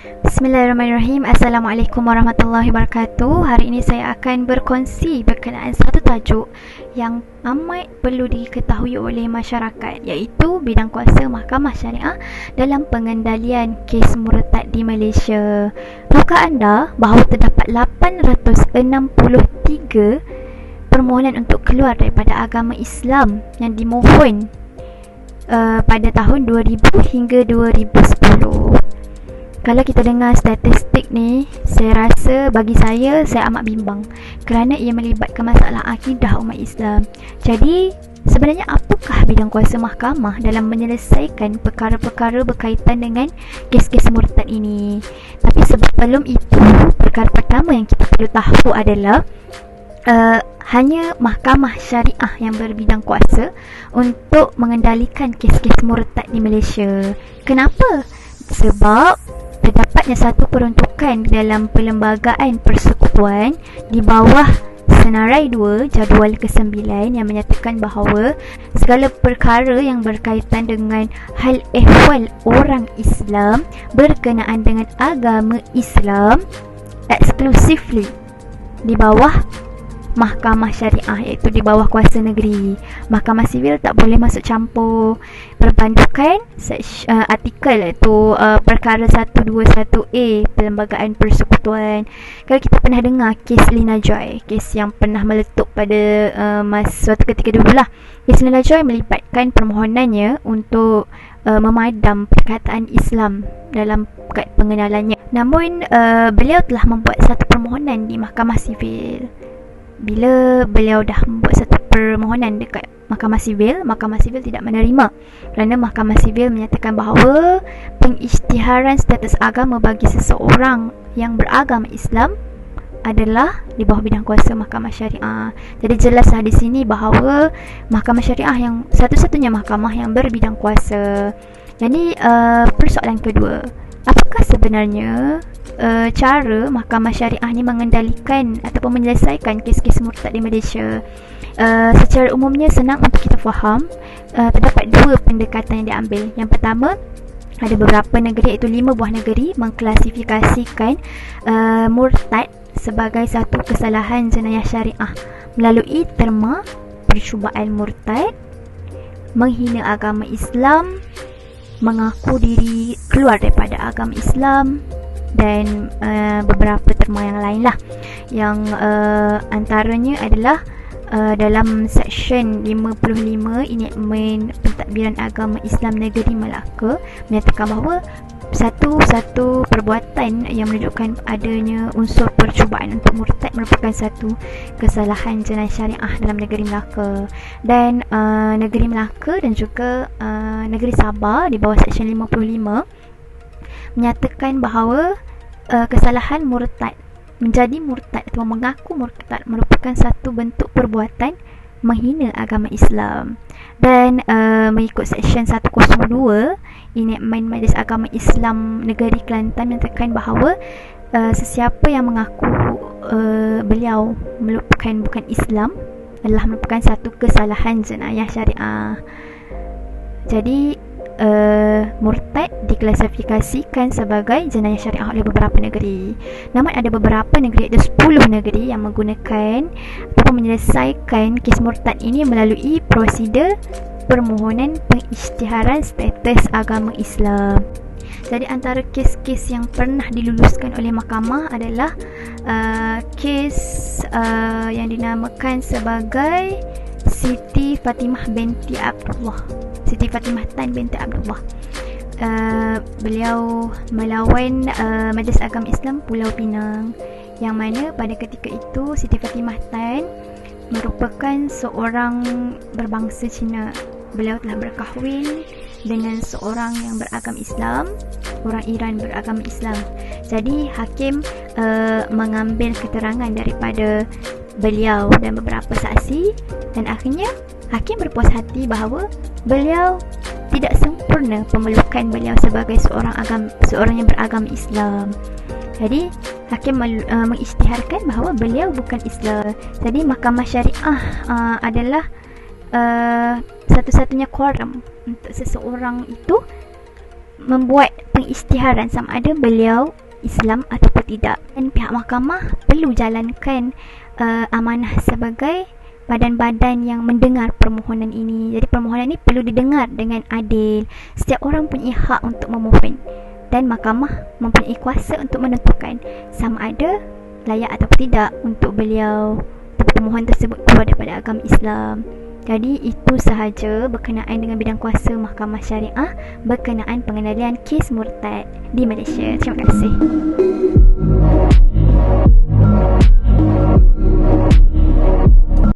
Bismillahirrahmanirrahim. Assalamualaikum warahmatullahi wabarakatuh. Hari ini saya akan berkongsi berkenaan satu tajuk yang amat perlu diketahui oleh masyarakat, iaitu bidang kuasa Mahkamah Syariah dalam pengendalian kes murtad di Malaysia. Tahukah anda bahawa terdapat 863 permohonan untuk keluar daripada agama Islam yang dimohon pada tahun 2000 hingga 2010. Kalau kita dengar statistik ni, saya rasa bagi saya amat bimbang kerana ia melibatkan masalah akidah umat Islam. Jadi, sebenarnya apakah bidang kuasa mahkamah dalam menyelesaikan perkara-perkara berkaitan dengan kes-kes murtad ini? Tapi sebelum itu, perkara pertama yang kita perlu tahu adalah hanya mahkamah syariah yang berbidang kuasa untuk mengendalikan kes-kes murtad di Malaysia. Kenapa? Sebab terdapatnya satu peruntukan dalam Perlembagaan Persekutuan di bawah Senarai 2 Jadual ke-9 yang menyatakan bahawa segala perkara yang berkaitan dengan hal ehwal orang Islam berkenaan dengan agama Islam exclusively di bawah Mahkamah Syariah, iaitu di bawah kuasa negeri. Mahkamah Sivil tak boleh masuk campur. Berpandukan artikel iaitu perkara 121A Perlembagaan Persekutuan. Kalau kita pernah dengar kes Lina Joy, kes yang pernah meletup pada suatu ketika dulu lah. Kes Lina Joy melibatkan permohonannya untuk memadam perkataan Islam dalam pengenalannya. Namun beliau telah membuat satu permohonan di Mahkamah Sivil. Bila beliau dah membuat satu permohonan dekat Mahkamah Sivil tidak menerima kerana Mahkamah Sivil menyatakan bahawa pengisytiharan status agama bagi seseorang yang beragama Islam adalah di bawah bidang kuasa Mahkamah Syariah. Jadi jelaslah di sini bahawa Mahkamah Syariah yang satu-satunya mahkamah yang berbidang kuasa. Jadi persoalan kedua, apakah sebenarnya cara Mahkamah Syariah ni mengendalikan ataupun menyelesaikan kes-kes murtad di Malaysia? Secara umumnya senang untuk kita faham. Terdapat dua pendekatan yang diambil. Yang pertama, ada beberapa negeri, iaitu 5 buah negeri, mengklasifikasikan murtad sebagai satu kesalahan jenayah syariah melalui terma percubaan murtad, menghina agama Islam, mengaku diri keluar daripada agama Islam, dan beberapa terma yang lain lah, yang antaranya adalah dalam Seksyen 55 Enactment Pentadbiran Agama Islam Negeri Melaka menyatakan bahawa satu perbuatan yang menunjukkan adanya unsur percubaan untuk murtad merupakan satu kesalahan jenayah syariah dalam negeri Melaka. Dan negeri Melaka dan juga negeri Sabah di bawah Seksyen 55 menyatakan bahawa kesalahan murtad, menjadi murtad atau mengaku murtad merupakan satu bentuk perbuatan menghina agama Islam. Dan mengikut Seksyen 102 Enactment Majlis Agama Islam Negeri Kelantan menyatakan bahawa sesiapa yang mengaku beliau bukan Islam adalah merupakan satu kesalahan jenayah syariah. Jadi murtad diklasifikasikan sebagai jenayah syariah oleh beberapa negeri. Namun ada beberapa negeri, ada 10 negeri yang menggunakan atau menyelesaikan kes murtad ini melalui prosedur permohonan pengisytiharan status agama Islam. Jadi antara kes-kes yang pernah diluluskan oleh mahkamah adalah kes yang dinamakan sebagai Siti Fatimah binti Abdullah, Siti Fatimah Tan binti Abdullah. Beliau melawan Majlis Agama Islam Pulau Pinang, yang mana pada ketika itu Siti Fatimah Tan merupakan seorang berbangsa Cina. Beliau telah berkahwin dengan seorang yang beragama Islam, orang Iran beragama Islam. Jadi hakim mengambil keterangan daripada beliau dan beberapa saksi, dan akhirnya hakim berpuas hati bahawa beliau tidak sempurna pemelukan beliau sebagai seorang yang beragama Islam. Jadi hakim mengisytiharkan bahawa beliau bukan Islam. Jadi Mahkamah Syariah adalah satu-satunya quorum untuk seseorang itu membuat pengisytiharan sama ada beliau Islam ataupun tidak. Dan pihak mahkamah perlu jalankan amanah sebagai badan-badan yang mendengar permohonan ini. Jadi permohonan ini perlu didengar dengan adil. Setiap orang punya hak untuk memohon, dan mahkamah mempunyai kuasa untuk menentukan sama ada layak atau tidak untuk beliau atau pemohon tersebut keluar daripada agama Islam. Jadi itu sahaja berkenaan dengan bidang kuasa mahkamah syariah berkenaan pengendalian kes murtad di Malaysia. Terima kasih.